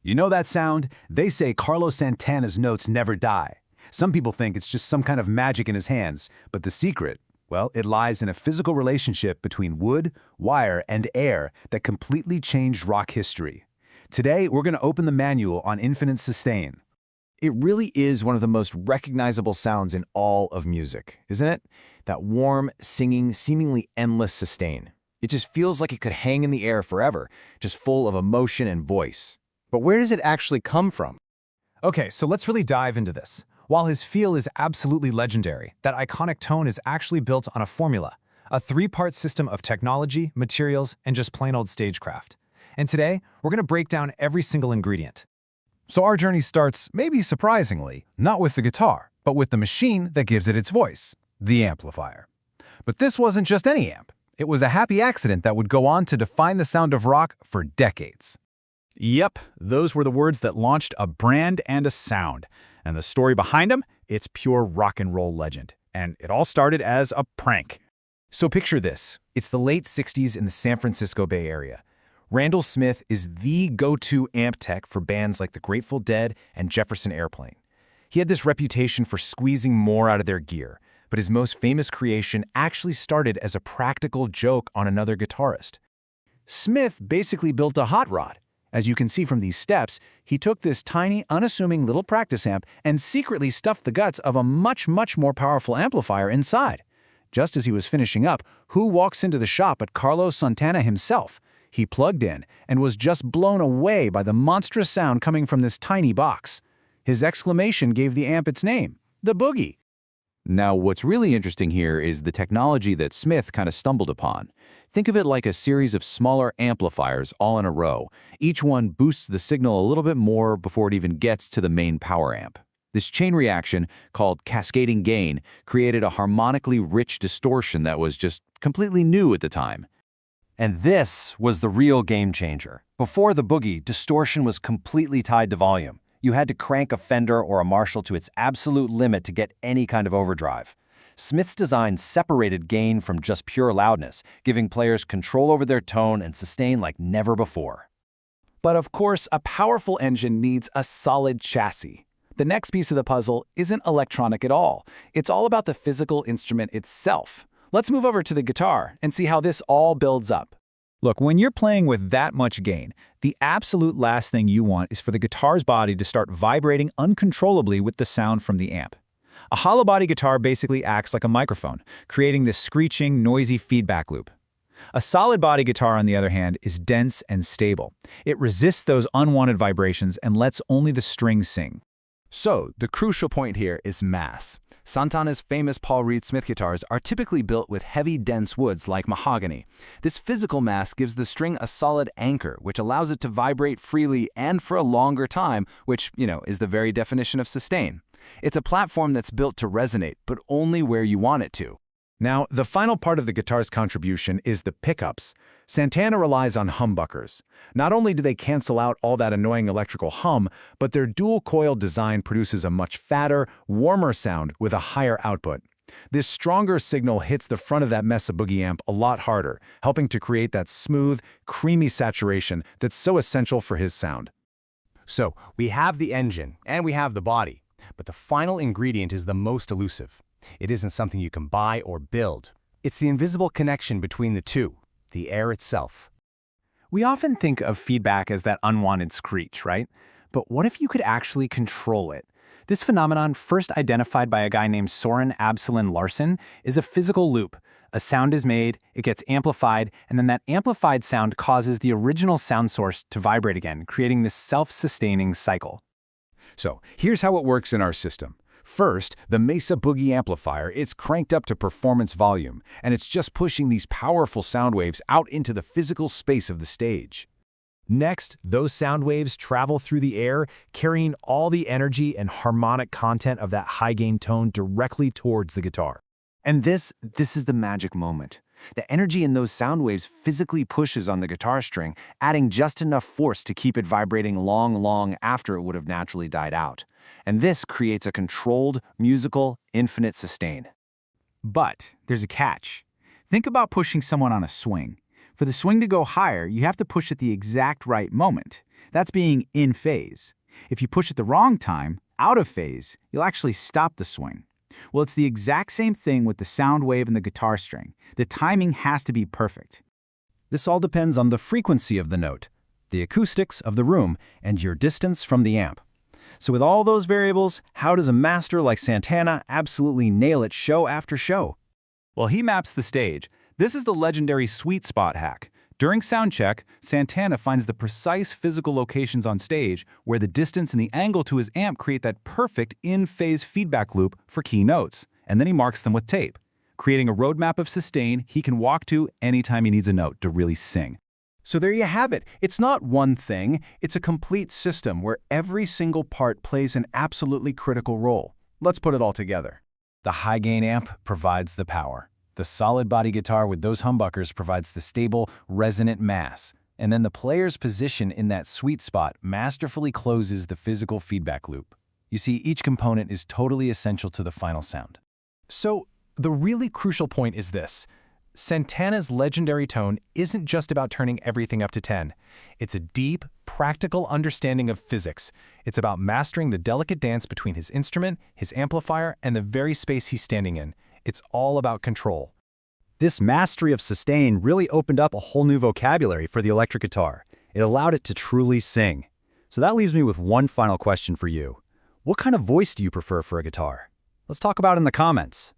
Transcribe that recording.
You know that sound? They say Carlos Santana's notes never die. Some people think it's just some kind of magic in his hands, but the secret, well, it lies in a physical relationship between wood, wire, and air that completely changed rock history. Today, we're going to open the manual on infinite sustain. It really is one of the most recognizable sounds in all of music, isn't it? That warm, singing, seemingly endless sustain. It just feels like it could hang in the air forever, just full of emotion and voice. But where does it actually come from? Okay, so let's really dive into this. While his feel is absolutely legendary, that iconic tone is actually built on a formula, a three-part system of technology, materials, and just plain old stagecraft. And today, we're going to break down every single ingredient. So our journey starts, maybe surprisingly, not with the guitar, but with the machine that gives it its voice, the amplifier. But this wasn't just any amp. It was a happy accident that would go on to define the sound of rock for decades. Yep, those were the words that launched a brand and a sound. And the story behind them, it's pure rock and roll legend. And it all started as a prank. So picture this. It's the late 60s in the San Francisco Bay Area. Randall Smith is the go-to amp tech for bands like the Grateful Dead and Jefferson Airplane. He had this reputation for squeezing more out of their gear, but his most famous creation actually started as a practical joke on another guitarist. Smith basically built a hot rod. As you can see from these steps, he took this tiny, unassuming little practice amp and secretly stuffed the guts of a much more powerful amplifier inside. Just as he was finishing up, who walks into the shop but Carlos Santana himself? He plugged in and was just blown away by the monstrous sound coming from this tiny box. His exclamation gave the amp its name, the Boogie. Now, what's really interesting here is the technology that Smith kind of stumbled upon. Think of it like a series of smaller amplifiers all in a row. Each one boosts the signal a little bit more before it even gets to the main power amp. This chain reaction, called cascading gain, created a harmonically rich distortion that was just completely new at the time. And this was the real game changer. Before the Boogie, distortion was completely tied to volume. You had to crank a Fender or a Marshall to its absolute limit to get any kind of overdrive. Smith's design separated gain from just pure loudness, giving players control over their tone and sustain like never before. But of course, a powerful engine needs a solid chassis. The next piece of the puzzle isn't electronic at all. It's all about the physical instrument itself. Let's move over to the guitar and see how this all builds up. Look, when you're playing with that much gain, the absolute last thing you want is for the guitar's body to start vibrating uncontrollably with the sound from the amp. A hollow body guitar basically acts like a microphone, creating this screeching, noisy feedback loop. A solid body guitar, on the other hand, is dense and stable. It resists those unwanted vibrations and lets only the strings sing. So, the crucial point here is mass. Santana's famous Paul Reed Smith guitars are typically built with heavy, dense woods like mahogany. This physical mass gives the string a solid anchor, which allows it to vibrate freely and for a longer time, which, is the very definition of sustain. It's a platform that's built to resonate, but only where you want it to. Now, the final part of the guitar's contribution is the pickups. Santana relies on humbuckers. Not only do they cancel out all that annoying electrical hum, but their dual-coil design produces a much fatter, warmer sound with a higher output. This stronger signal hits the front of that Mesa Boogie amp a lot harder, helping to create that smooth, creamy saturation that's so essential for his sound. So, we have the engine and we have the body, but the final ingredient is the most elusive. It isn't something you can buy or build. It's the invisible connection between the two, the air itself. We often think of feedback as that unwanted screech, right? But what if you could actually control it? This phenomenon, first identified by a guy named Soren Absalon Larsen, is a physical loop. A sound is made, it gets amplified, and then that amplified sound causes the original sound source to vibrate again, creating this self-sustaining cycle. So, here's how it works in our system. First, the Mesa Boogie amplifier is cranked up to performance volume, and it's just pushing these powerful sound waves out into the physical space of the stage. Next, those sound waves travel through the air, carrying all the energy and harmonic content of that high-gain tone directly towards the guitar. And this is the magic moment. The energy in those sound waves physically pushes on the guitar string, adding just enough force to keep it vibrating long after it would have naturally died out. And this creates a controlled, musical, infinite sustain. But there's a catch. Think about pushing someone on a swing. For the swing to go higher, you have to push at the exact right moment. That's being in phase. If you push it the wrong time, out of phase, you'll actually stop the swing. Well, it's the exact same thing with the sound wave and the guitar string. The timing has to be perfect. This all depends on the frequency of the note, the acoustics of the room, and your distance from the amp. So with all those variables, how does a master like Santana absolutely nail it show after show? Well, he maps the stage. This is the legendary sweet spot hack. During soundcheck, Santana finds the precise physical locations on stage where the distance and the angle to his amp create that perfect in-phase feedback loop for key notes, and then he marks them with tape, creating a roadmap of sustain he can walk to anytime he needs a note to really sing. So there you have it. It's not one thing, it's a complete system where every single part plays an absolutely critical role. Let's put it all together. The high-gain amp provides the power. The solid body guitar with those humbuckers provides the stable, resonant mass. And then the player's position in that sweet spot masterfully closes the physical feedback loop. You see, each component is totally essential to the final sound. So, the really crucial point is this. Santana's legendary tone isn't just about turning everything up to 10. It's a deep, practical understanding of physics. It's about mastering the delicate dance between his instrument, his amplifier, and the very space he's standing in. It's all about control. This mastery of sustain really opened up a whole new vocabulary for the electric guitar. It allowed it to truly sing. So that leaves me with one final question for you. What kind of voice do you prefer for a guitar? Let's talk about it in the comments.